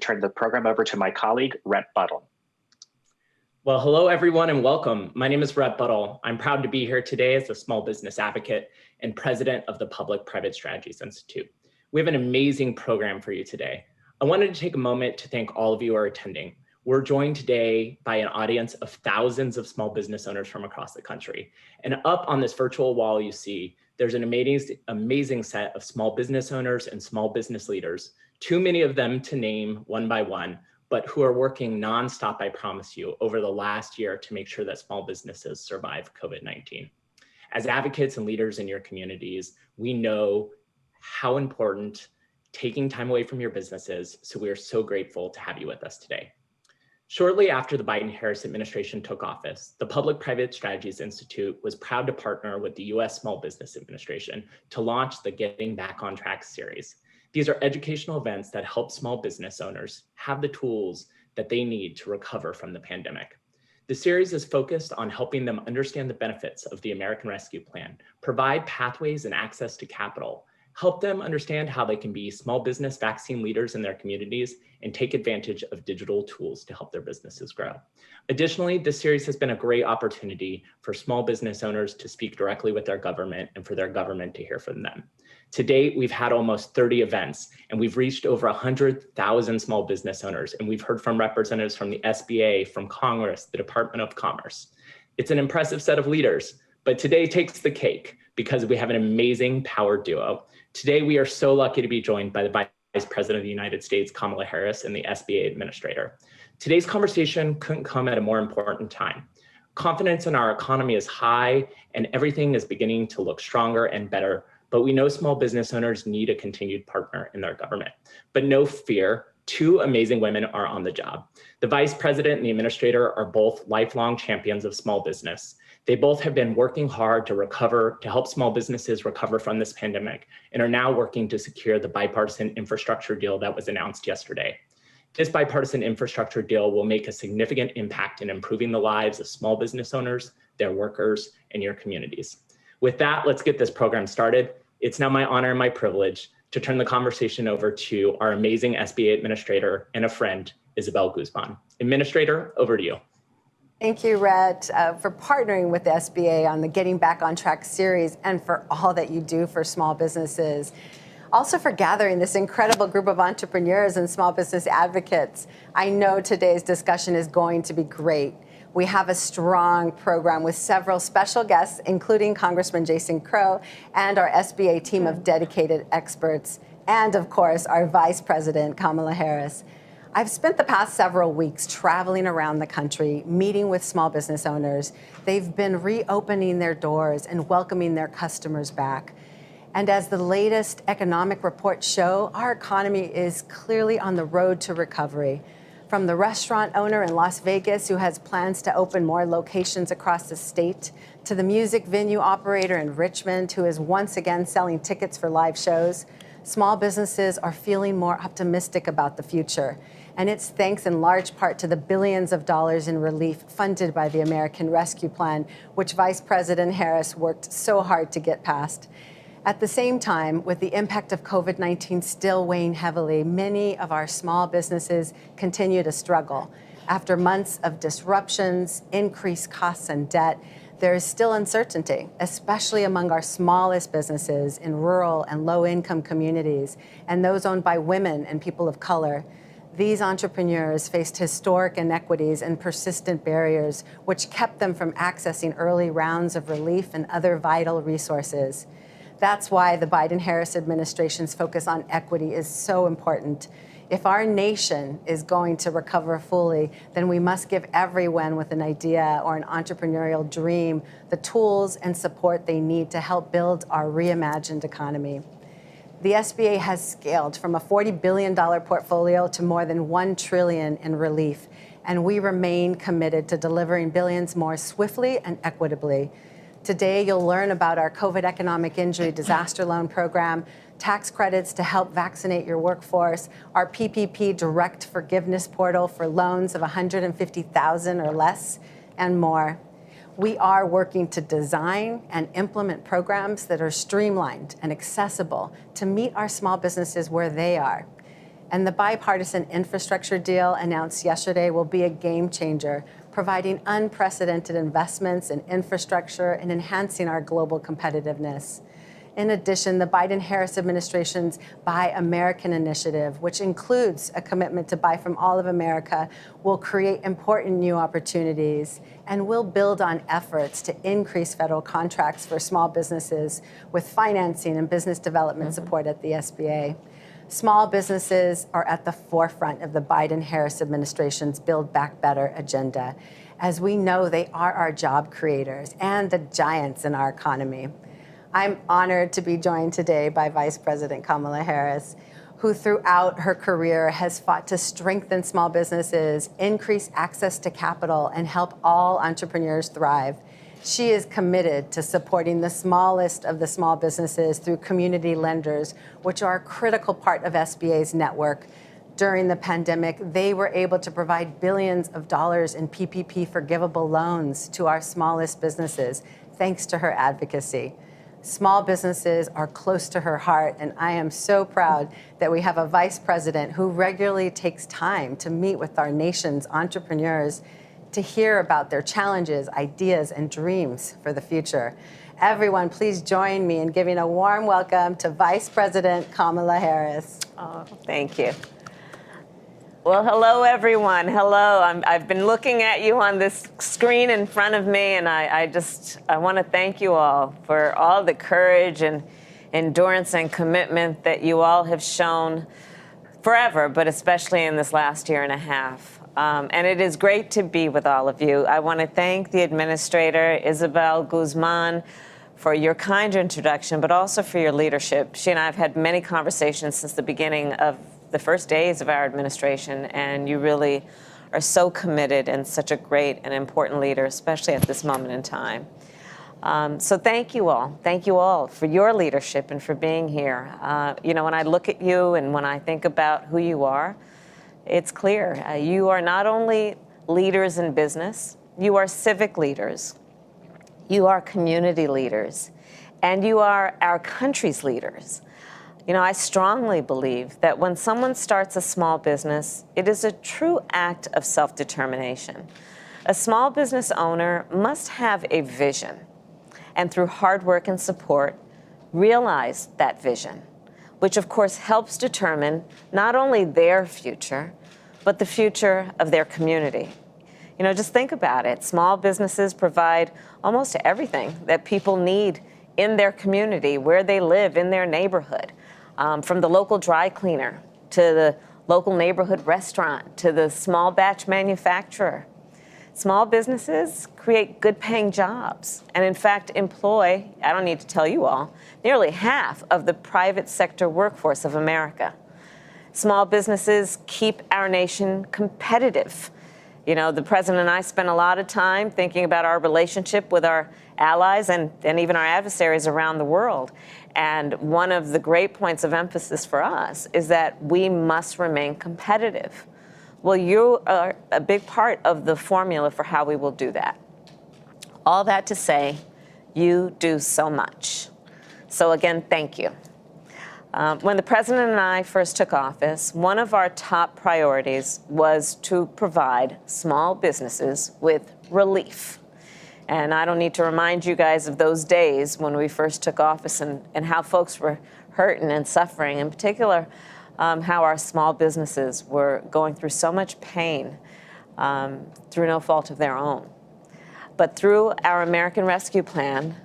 turn the program over to my colleague, Rhett Buttle. Well, hello, everyone, and welcome. My name is Rhett Buttle. I'm proud to be here today as a small business advocate and president of the Public-Private Strategies Institute. We have an amazing program for you today. I wanted to take a moment to thank all of you who are attending. We're joined today by an audience of thousands of small business owners from across the country. And up on this virtual wall you see, there's an amazing set of small business owners and small business leaders, too many of them to name one by one, but who are working nonstop, I promise you, over the last year to make sure that small businesses survive COVID-19. As advocates and leaders in your communities, we know how important taking time away from your business is, so we are so grateful to have you with us today. Shortly after the Biden-Harris administration took office, the Public-Private Strategies Institute was proud to partner with the U.S. Small Business Administration to launch the Getting Back on Track series. These are educational events that help small business owners have the tools that they need to recover from the pandemic. The series is focused on helping them understand the benefits of the American Rescue Plan, provide pathways and access to capital, help them understand how they can be small business vaccine leaders in their communities, and take advantage of digital tools to help their businesses grow. Additionally, this series has been a great opportunity for small business owners to speak directly with their government and for their government to hear from them. To date, we've had almost 30 events, and we've reached over 100,000 small business owners, and we've heard from representatives from the SBA, from Congress, the Department of Commerce. It's an impressive set of leaders, but today takes the cake because we have an amazing power duo. Today, we are so lucky to be joined by the Vice President of the United States, Kamala Harris, and the SBA Administrator. Today's conversation couldn't come at a more important time. Confidence in our economy is high, and everything is beginning to look stronger and better, but we know small business owners need a continued partner in their government. But no fear, two amazing women are on the job. The Vice President and the Administrator are both lifelong champions of small business. They both have been working hard to help small businesses recover from this pandemic, and are now working to secure the bipartisan infrastructure deal that was announced yesterday. This bipartisan infrastructure deal will make a significant impact in improving the lives of small business owners, their workers, and your communities. With that, let's get this program started. It's now my honor and my privilege to turn the conversation over to our amazing SBA Administrator and a friend, Isabel Guzman. Administrator, over to you. Thank you, Rhett, for partnering with the SBA on the Getting Back on Track series and for all that you do for small businesses. Also for gathering this incredible group of entrepreneurs and small business advocates. I know today's discussion is going to be great. We have a strong program with several special guests, including Congressman Jason Crow and our SBA team of dedicated experts, and of course, our Vice President, Kamala Harris. I've spent the past several weeks traveling around the country, meeting with small business owners. They've been reopening their doors and welcoming their customers back. And as the latest economic reports show, our economy is clearly on the road to recovery. From the restaurant owner in Las Vegas who has plans to open more locations across the state, to the music venue operator in Richmond who is once again selling tickets for live shows, small businesses are feeling more optimistic about the future. And it's thanks in large part to the billions of dollars in relief funded by the American Rescue Plan, which Vice President Harris worked so hard to get passed. At the same time, with the impact of COVID-19 still weighing heavily, many of our small businesses continue to struggle. After months of disruptions, increased costs and debt, there is still uncertainty, especially among our smallest businesses in rural and low-income communities and those owned by women and people of color. These entrepreneurs faced historic inequities and persistent barriers, which kept them from accessing early rounds of relief and other vital resources. That's why the Biden-Harris administration's focus on equity is so important. If our nation is going to recover fully, then we must give everyone with an idea or an entrepreneurial dream the tools and support they need to help build our reimagined economy. The SBA has scaled from a $40 billion portfolio to more than $1 trillion in relief, and we remain committed to delivering billions more swiftly and equitably. Today, you'll learn about our COVID economic injury disaster loan program, tax credits to help vaccinate your workforce, our PPP direct forgiveness portal for loans of $150,000 or less, and more. We are working to design and implement programs that are streamlined and accessible to meet our small businesses where they are. And the bipartisan infrastructure deal announced yesterday will be a game changer, providing unprecedented investments in infrastructure and enhancing our global competitiveness. In addition, the Biden-Harris administration's Buy American initiative, which includes a commitment to buy from all of America, will create important new opportunities and will build on efforts to increase federal contracts for small businesses with financing and business development support at the SBA. Small businesses are at the forefront of the Biden-Harris administration's Build Back Better agenda. As we know, they are our job creators and the giants in our economy. I'm honored to be joined today by Vice President Kamala Harris, who throughout her career has fought to strengthen small businesses, increase access to capital, and help all entrepreneurs thrive. She is committed to supporting the smallest of the small businesses through community lenders, which are a critical part of SBA's network. During the pandemic, they were able to provide billions of dollars in PPP forgivable loans to our smallest businesses, thanks to her advocacy. Small businesses are close to her heart, and I am so proud that we have a vice president who regularly takes time to meet with our nation's entrepreneurs to hear about their challenges, ideas, and dreams for the future. Everyone, please join me in giving a warm welcome to Vice President Kamala Harris. Oh, thank you. Well, hello, everyone. Hello. I've been looking at you on this screen in front of me, and I want to thank you all for all the courage and endurance and commitment that you all have shown forever, but especially in this last year and a half. And it is great to be with all of you. I want to thank the administrator, Isabel, Guzman, for your kind introduction, but also for your leadership. She and I have had many conversations since the beginning of the first days of our administration, and you really are so committed and such a great and important leader, especially at this moment in time. So thank you all. Thank you all for your leadership and for being here. When I look at you and when I think about who you are, it's clear. You are not only leaders in business, you are civic leaders, you are community leaders, and you are our country's leaders. I strongly believe that when someone starts a small business, it is a true act of self-determination. A small business owner must have a vision, and through hard work and support, realize that vision, which of course helps determine not only their future, but the future of their community. Just think about it. Small businesses provide almost everything that people need in their community, where they live, in their neighborhood. From the local dry cleaner to the local neighborhood restaurant to the small batch manufacturer. Small businesses create good paying jobs and in fact employ, I don't need to tell you all, nearly half of the private sector workforce of America. Small businesses keep our nation competitive. The president and I spent a lot of time thinking about our relationship with our allies and even our adversaries around the world. And one of the great points of emphasis for us is that we must remain competitive. Well, you are a big part of the formula for how we will do that. All that to say, you do so much. So again, thank you. When the president and I first took office, one of our top priorities was to provide small businesses with relief. And I don't need to remind you guys of those days when we first took office and how folks were hurting and suffering, in particular, how our small businesses were going through so much pain through no fault of their own. But through our American Rescue Plan,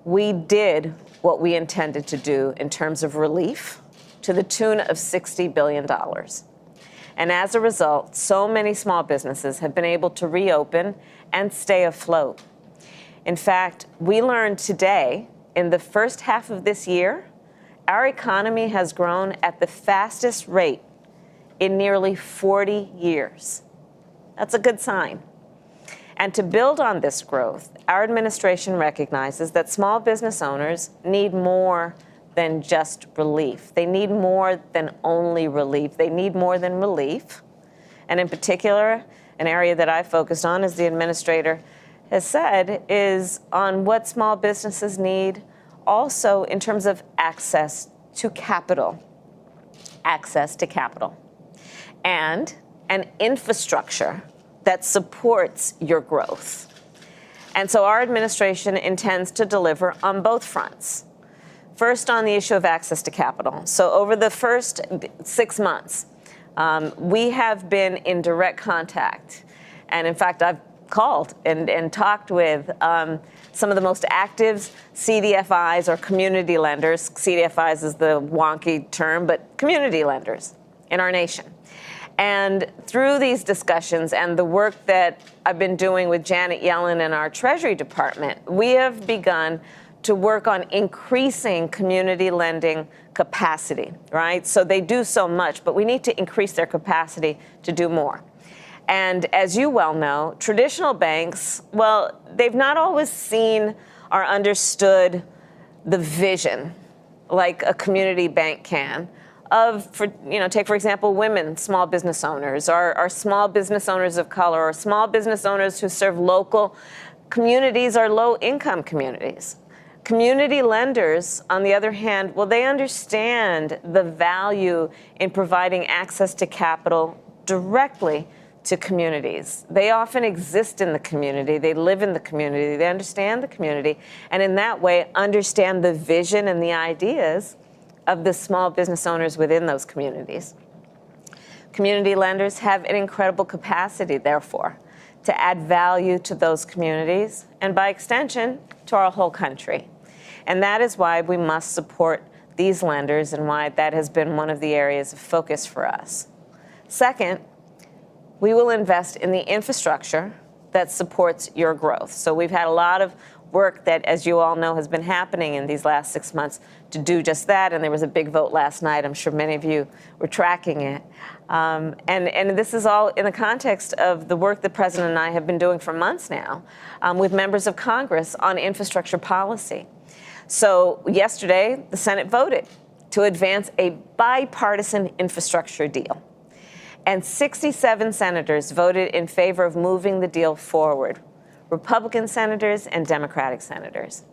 we did what we intended to do in terms of relief to the tune of $60 billion. And as a result, so many small businesses have been able to reopen and stay afloat. In fact, we learned today, in the first half of this year, our economy has grown at the fastest rate in nearly 40 years. That's a good sign. And to build on this growth, our administration recognizes that small business owners need more than just relief. They need more than only relief. They need more than relief. And in particular, an area that I focused on, as the administrator has said, is on what small businesses need also in terms of access to capital. access to capital and an infrastructure that supports your growth. And so our administration intends to deliver on both fronts. First, on the issue of access to capital. So over the first 6 months, we have been in direct contact. And in fact, I've called and talked with some of the most active CDFIs or community lenders. CDFIs is the wonky term, but community lenders in our nation. And through these discussions and the work that I've been doing with Janet Yellen and our Treasury Department, we have begun to work on increasing community lending capacity, right? So they do so much, but we need to increase their capacity to do more. And as you well know, traditional banks, well, they've not always seen or understood the vision like a community bank can of, take, for example, women, small business owners, or small business owners of color, or small business owners who serve local communities or low-income communities. Community lenders, on the other hand, well, they understand the value in providing access to capital directly to communities. They often exist in the community, they live in the community, they understand the community, and in that way understand the vision and the ideas of the small business owners within those communities. Community lenders have an incredible capacity, therefore, to add value to those communities and, by extension, to our whole country. And that is why we must support these lenders and why that has been one of the areas of focus for us. Second, we will invest in the infrastructure that supports your growth. So we've had a lot of work that, as you all know, has been happening in these last 6 months to do just that. And there was a big vote last night. I'm sure many of you were tracking it. And this is all in the context of the work the President and I have been doing for months now with members of Congress on infrastructure policy. So yesterday, the Senate voted to advance a bipartisan infrastructure deal. And 67 senators voted in favor of moving the deal forward, Republican senators and Democratic senators.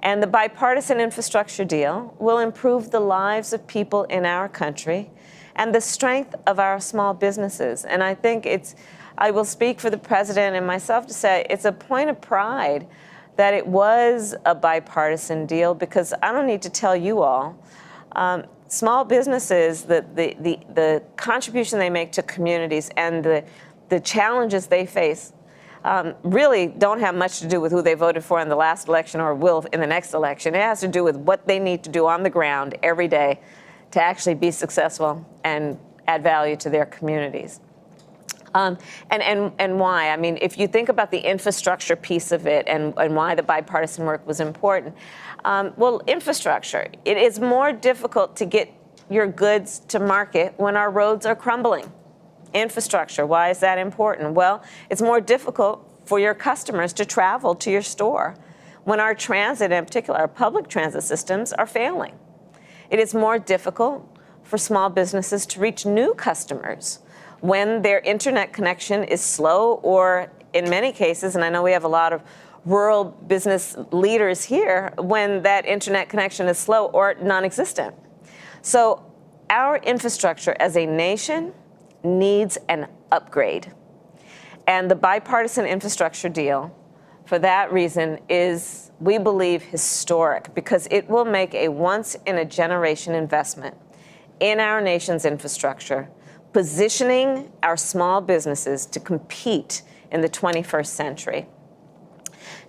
And the bipartisan infrastructure deal will improve the lives of people in our country and the strength of our small businesses. And I think I will speak for the President and myself to say it's a point of pride that it was a bipartisan deal, because I don't need to tell you all, small businesses, the contribution they make to communities and the challenges they face really don't have much to do with who they voted for in the last election or will in the next election. It has to do with what they need to do on the ground every day to actually be successful and add value to their communities. And why? I mean, if you think about the infrastructure piece of it and why the bipartisan work was important, well, infrastructure, it is more difficult to get your goods to market when our roads are crumbling. Infrastructure, why is that important? Well, it's more difficult for your customers to travel to your store when our transit, in particular our public transit systems, are failing. It is more difficult for small businesses to reach new customers when their internet connection is slow, or in many cases, and I know we have a lot of rural business leaders here, when that internet connection is slow or non-existent. So our infrastructure as a nation needs an upgrade. And the bipartisan infrastructure deal, for that reason, is, we believe, historic, because it will make a once-in-a-generation investment in our nation's infrastructure, positioning our small businesses to compete in the 21st century.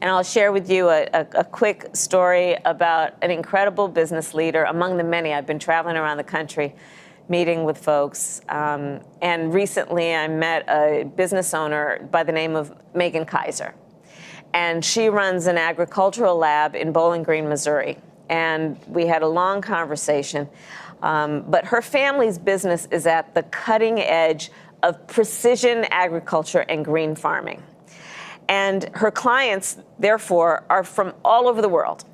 And I'll share with you a quick story about an incredible business leader among the many. I've been traveling around the country meeting with folks. And recently I met a business owner by the name of Megan Kaiser. And she runs an agricultural lab in Bowling Green, Missouri. And we had a long conversation. But her family's business is at the cutting edge of precision agriculture and green farming. And her clients, therefore, are from all over the world.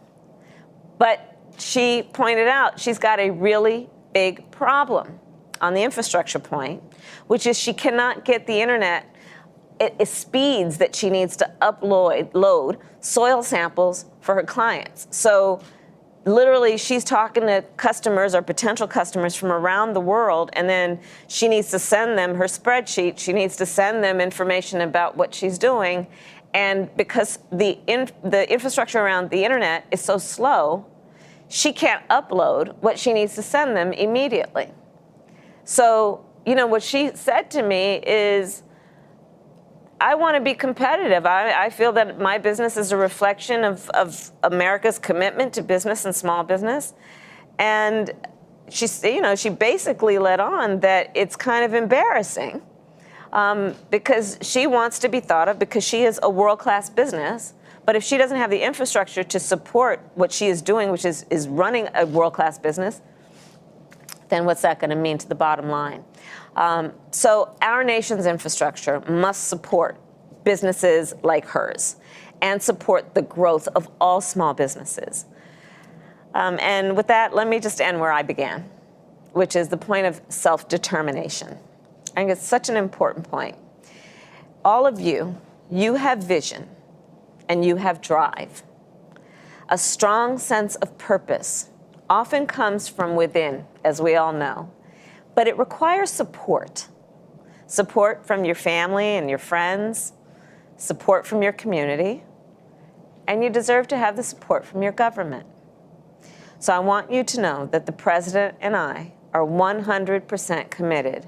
But she pointed out she's got a really big problem on the infrastructure point, which is she cannot get the internet at speeds that she needs to load soil samples for her clients. So literally, she's talking to customers or potential customers from around the world, and then she needs to send them her spreadsheet. She needs to send them information about what she's doing. And because the infrastructure around the internet is so slow, she can't upload what she needs to send them immediately. So, what she said to me is, I want to be competitive. I feel that my business is a reflection of America's commitment to business and small business. And she basically let on that it's kind of embarrassing because she wants to be thought of because she is a world-class business. But if she doesn't have the infrastructure to support what she is doing, which is running a world-class business, then what's that going to mean to the bottom line? So our nation's infrastructure must support businesses like hers and support the growth of all small businesses. And with that, let me just end where I began, which is the point of self-determination. I think it's such an important point. All of you have vision and you have drive. A strong sense of purpose often comes from within, as we all know. But it requires support. Support from your family and your friends, support from your community, and you deserve to have the support from your government. So I want you to know that the President and I are 100% committed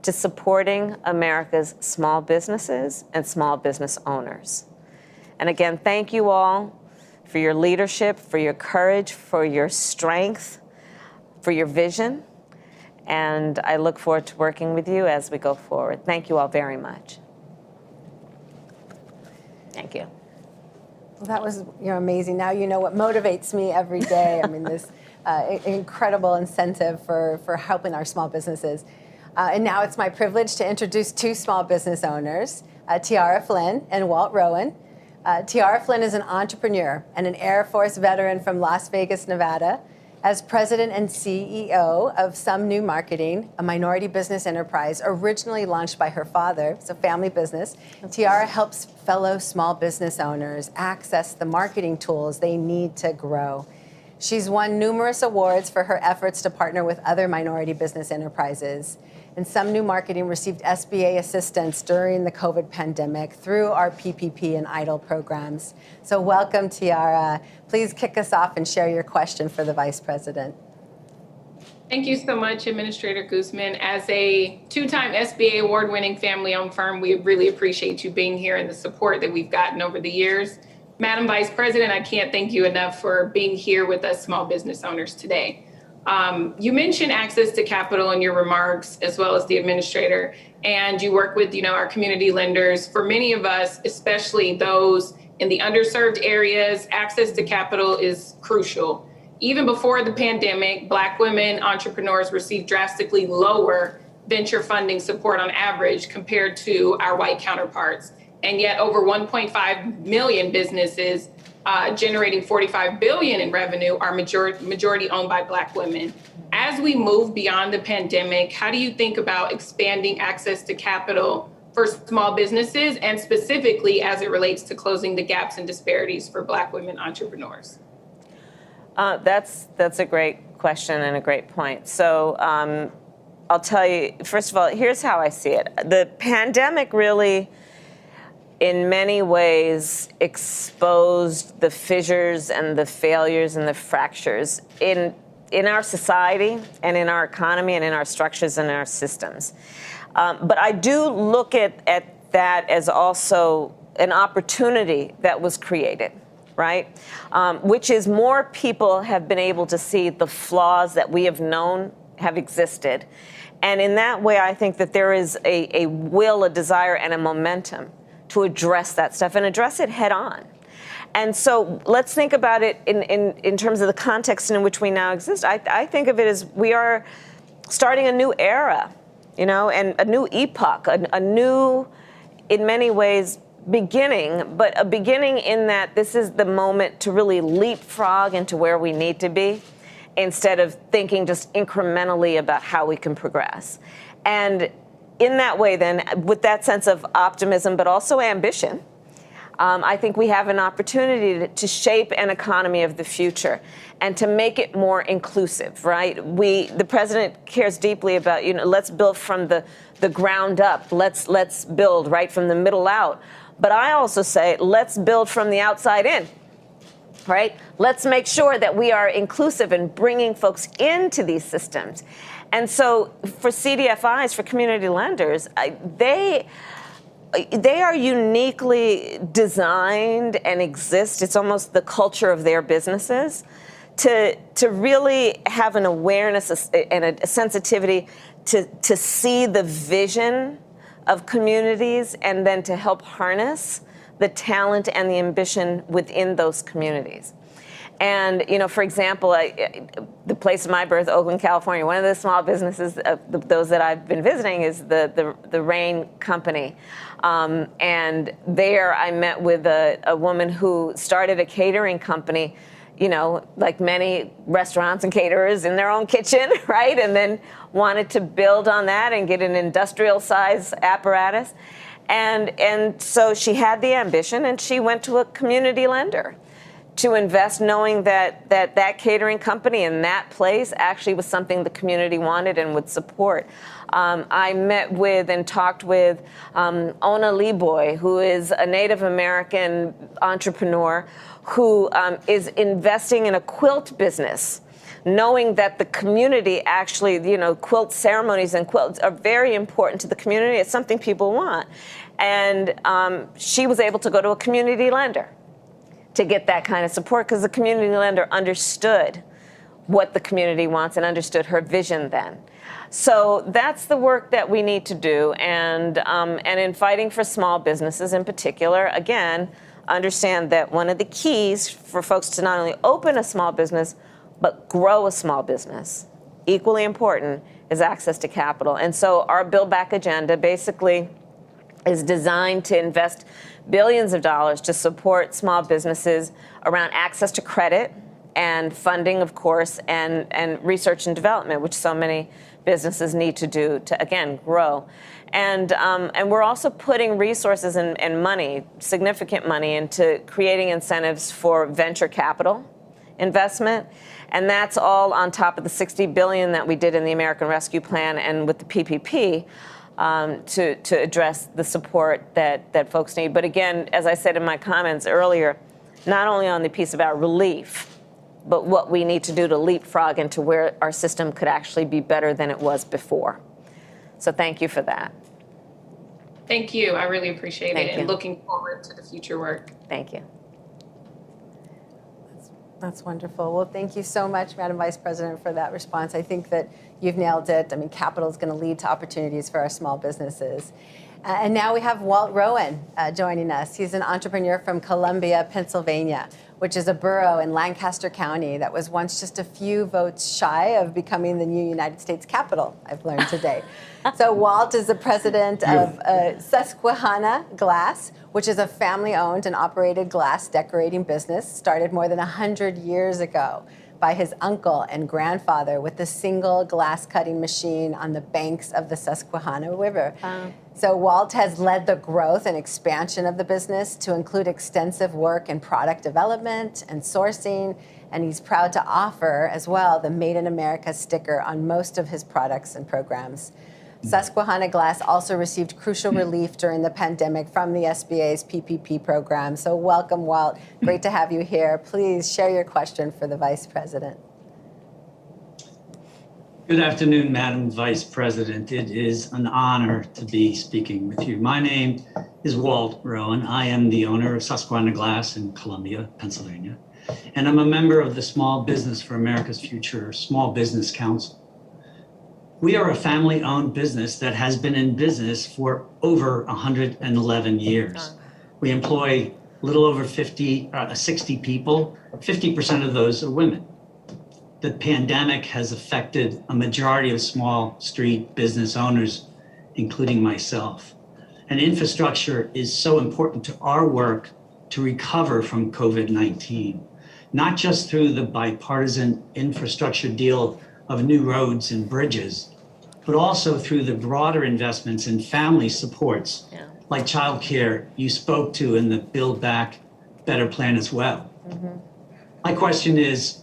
to supporting America's small businesses and small business owners. And again, thank you all for your leadership, for your courage, for your strength, for your vision. And I look forward to working with you as we go forward. Thank you all very much. Thank you. Well, that was amazing. Now you know what motivates me every day. I mean, this incredible incentive for helping our small businesses. And now it's my privilege to introduce two small business owners, Tiara Flynn and Walt Rowan. Tiara Flynn is an entrepreneur and an Air Force veteran from Las Vegas, Nevada. As president and CEO of Some New Marketing, a minority business enterprise originally launched by her father, it's a family business, Tiara helps fellow small business owners access the marketing tools they need to grow. She's won numerous awards for her efforts to partner with other minority business enterprises. And Some New Marketing received SBA assistance during the COVID pandemic through our PPP and EIDL programs. So welcome, Tiara. Please kick us off and share your question for the Vice President. Thank you so much, Administrator Guzman. As a two-time SBA award-winning family-owned firm, we really appreciate you being here and the support that we've gotten over the years. Madam Vice President, I can't thank you enough for being here with us small business owners today. You mentioned access to capital in your remarks, as well as the administrator, and you work with, our community lenders. For many of us, especially those in the underserved areas, access to capital is crucial. Even before the pandemic, Black women entrepreneurs received drastically lower venture funding support on average compared to our white counterparts. And yet over 1.5 million businesses generating $45 billion in revenue are majority owned by Black women. As we move beyond the pandemic, how do you think about expanding access to capital for small businesses, and specifically as it relates to closing the gaps and disparities for Black women entrepreneurs? That's a great question and a great point. So I'll tell you, first of all, here's how I see it. The pandemic really, in many ways, exposed the fissures and the failures and the fractures in our society and in our economy and in our structures and our systems. But I do look at that as also an opportunity that was created, right? Which is more people have been able to see the flaws that we have known have existed. And in that way, I think that there is a will, a desire, and a momentum to address that stuff and address it head on. And so let's think about it in terms of the context in which we now exist. I think of it as we are starting a new era, and a new epoch, a new, in many ways, beginning, but a beginning in that this is the moment to really leapfrog into where we need to be instead of thinking just incrementally about how we can progress. And in that way, then, with that sense of optimism, but also ambition, I think we have an opportunity to shape an economy of the future and to make it more inclusive, right? The president cares deeply about, let's build from the ground up. Let's build right from the middle out. But I also say, let's build from the outside in, right? Let's make sure that we are inclusive in bringing folks into these systems. And so for CDFIs, for community lenders, they are uniquely designed and exist. It's almost the culture of their businesses to really have an awareness and a sensitivity to see the vision of communities and then to help harness the talent and the ambition within those communities. And, for example, the place of my birth, Oakland, California, one of the small businesses, those that I've been visiting, is the Rain Company. And there I met with a woman who started a catering company, like many restaurants and caterers in their own kitchen, right? And then wanted to build on that and get an industrial size apparatus. And so she had the ambition and she went to a community lender to invest, knowing that catering company in that place actually was something the community wanted and would support. I met with and talked with Ona Leeboy, who is a Native American entrepreneur who is investing in a quilt business, knowing that the community actually, quilt ceremonies and quilts are very important to the community. It's something people want. And she was able to go to a community lender to get that kind of support because the community lender understood what the community wants and understood her vision then. So that's the work that we need to do. And in fighting for small businesses in particular, again, understand that one of the keys for folks to not only open a small business, but grow a small business, equally important, is access to capital. And so our Build Back agenda basically is designed to invest billions of dollars to support small businesses around access to credit and funding, of course, and research and development, which so many businesses need to do to, again, grow. And we're also putting resources and money, significant money, into creating incentives for venture capital investment. And that's all on top of the $60 billion that we did in the American Rescue Plan and with the PPP to address the support that folks need. But again, as I said in my comments earlier, not only on the piece about relief, but what we need to do to leapfrog into where our system could actually be better than it was before. So thank you for that. Thank you. I really appreciate Thank it you. and looking forward to the future work. Thank you. That's wonderful. Well, thank you so much, Madam Vice President, for that response. I think that you've nailed it. I mean, capital is going to lead to opportunities for our small businesses. And now we have Walt Rowan joining us. He's an entrepreneur from Columbia, Pennsylvania, which is a borough in Lancaster County that was once just a few votes shy of becoming the new United States Capitol, I've learned today. So Walt is the president of Susquehanna Glass, which is a family-owned and operated glass decorating business started more than 100 years ago by his uncle and grandfather with the single glass cutting machine on the banks of the Susquehanna River. So Walt has led the growth and expansion of the business to include extensive work in product development and sourcing, and he's proud to offer as well the Made in America sticker on most of his products and programs. Susquehanna Glass also received crucial relief during the pandemic from the SBA's PPP program. So welcome, Walt. Great to have you here. Please share your question for the Vice President. Good afternoon, Madam Vice President. It is an honor to be speaking with you. My name is Walt Rowan. I am the owner of Susquehanna Glass in Columbia, Pennsylvania, and I'm a member of the Small Business for America's Future Small Business Council. We are a family-owned business that has been in business for over 111 years. We employ a little over 60 people. 50% of those are women. The pandemic has affected a majority of small street business owners, including myself. And infrastructure is so important to our work to recover from COVID-19, not just through the bipartisan infrastructure deal of new roads and bridges, but also through the broader investments in family supports like childcare, you spoke to in the Build Back Better plan as well. My question is,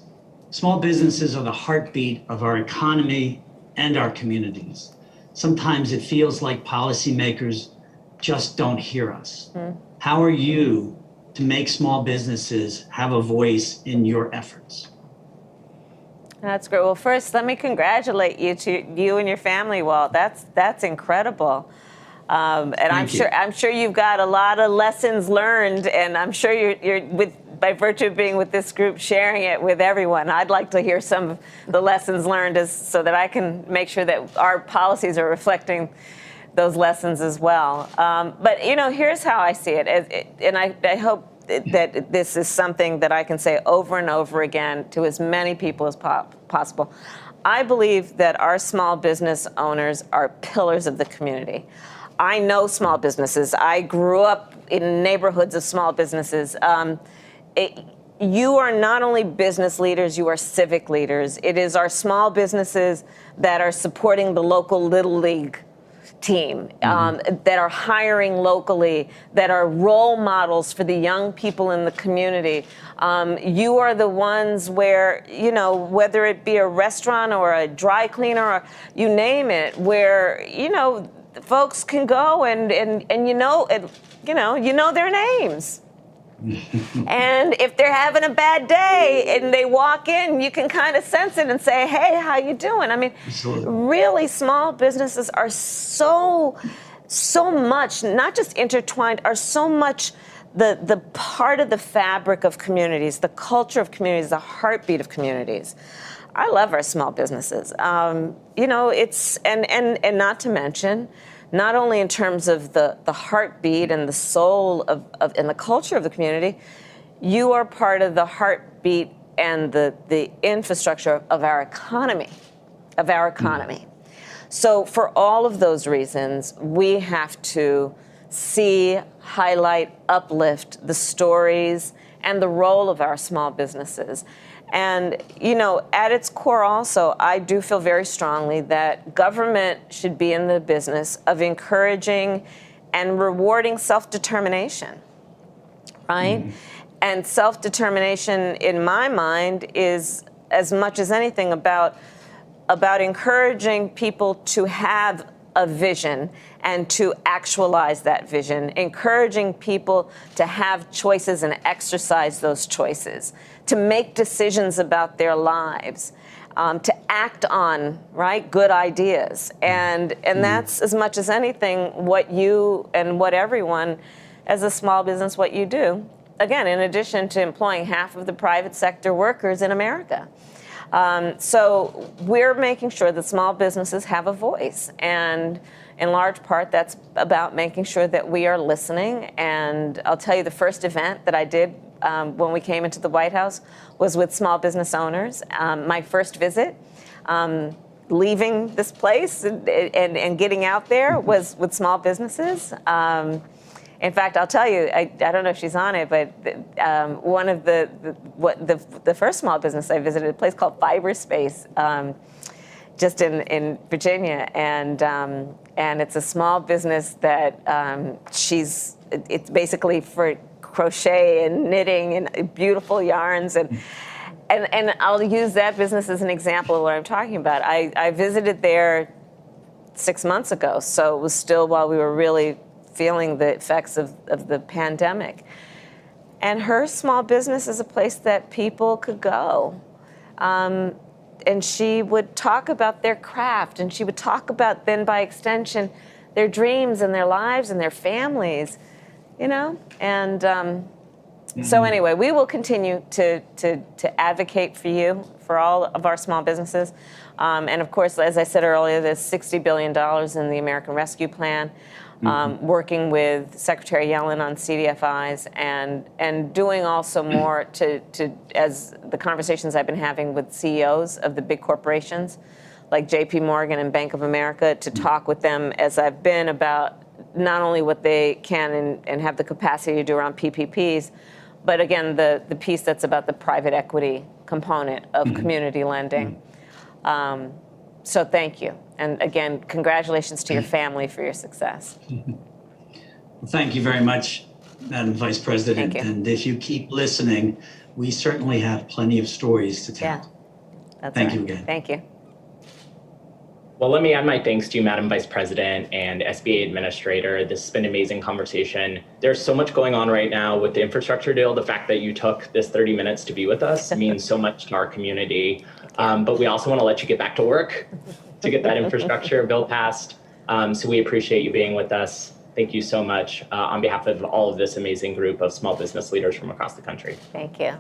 small businesses are the heartbeat of our economy and our communities. Sometimes it feels like policymakers just don't hear us. How are you to make small businesses have a voice in your efforts? That's great. Well, first, let me congratulate you and your family, Walt. That's incredible. And I'm sure you've got a lot of lessons learned, and I'm sure you're by virtue of being with this group, sharing it with everyone. I'd like to hear some of the lessons learned so that I can make sure that our policies are reflecting those lessons as well. But here's how I see it, and I hope that this is something that I can say over and over again to as many people as possible. I believe that our small business owners are pillars of the community. I know small businesses. I grew up in neighborhoods of small businesses. You are not only business leaders, you are civic leaders. It is our small businesses that are supporting the local Little League team, that are hiring locally, that are role models for the young people in the community. You are the ones where, whether it be a restaurant or a dry cleaner or you name it, where, folks can go and their names. And if they're having a bad day and they walk in, you can kind of sense it and say, hey, how you doing? I mean, really, small businesses are so much, not just intertwined, are so much the part of the fabric of communities, the culture of communities, the heartbeat of communities. I love our small businesses. It's, and not to mention, not only in terms of the heartbeat and the soul of and the culture of the community, you are part of the heartbeat and the infrastructure of our economy, So for all of those reasons, we have to see, highlight, uplift the stories and the role of our small businesses. And, at its core also, I do feel very strongly that government should be in the business of encouraging and rewarding self-determination, right? And self-determination, in my mind, is as much as anything about encouraging people to have a vision and to actualize that vision, encouraging people to have choices and exercise those choices, to make decisions about their lives, to act on, good ideas. And that's as much as anything what you and what everyone as a small business, what you do. Again, in addition to employing half of the private sector workers in America. So we're making sure that small businesses have a voice. And in large part, that's about making sure that we are listening. And I'll tell you, the first event that I did when we came into the White House was with small business owners. My first visit, leaving this place and getting out there was with small businesses. In fact, I'll tell you, I don't know if she's on it, but one of the first small business I visited, a place called Fiberspace, just in Virginia, and it's a small business that it's basically for crochet and knitting and beautiful yarns and I'll use that business as an example of what I'm talking about. I visited there 6 months ago, so it was still while we were really feeling the effects of the pandemic. And her small business is a place that people could go. And she would talk about their craft, and she would talk about, then by extension, their dreams and their lives and their families, And so anyway, we will continue to advocate for you, for all of our small businesses. And of course, as I said earlier, there's $60 billion in the American Rescue Plan. Working with Secretary Yellen on CDFIs and doing also more to as the conversations I've been having with CEOs of the big corporations like JP Morgan and Bank of America to talk with them as I've been about not only what they can and have the capacity to do around PPPs, but again, the piece that's about the private equity component of community lending. So thank you. And again, congratulations to your family for your success. Well, thank you very much, Madam Vice President. Thank you. And if you keep listening, we certainly have plenty of stories to tell. Yeah, that's Thank right. you again. Thank you. Well, let me add my thanks to you, Madam Vice President and SBA Administrator. This has been an amazing conversation. There's so much going on right now with the infrastructure deal. The fact that you took this 30 minutes to be with us means so much to our community. But we also want to let you get back to work to get that infrastructure bill passed. So we appreciate you being with us. Thank you so much on behalf of all of this amazing group of small business leaders from across the country. Thank you.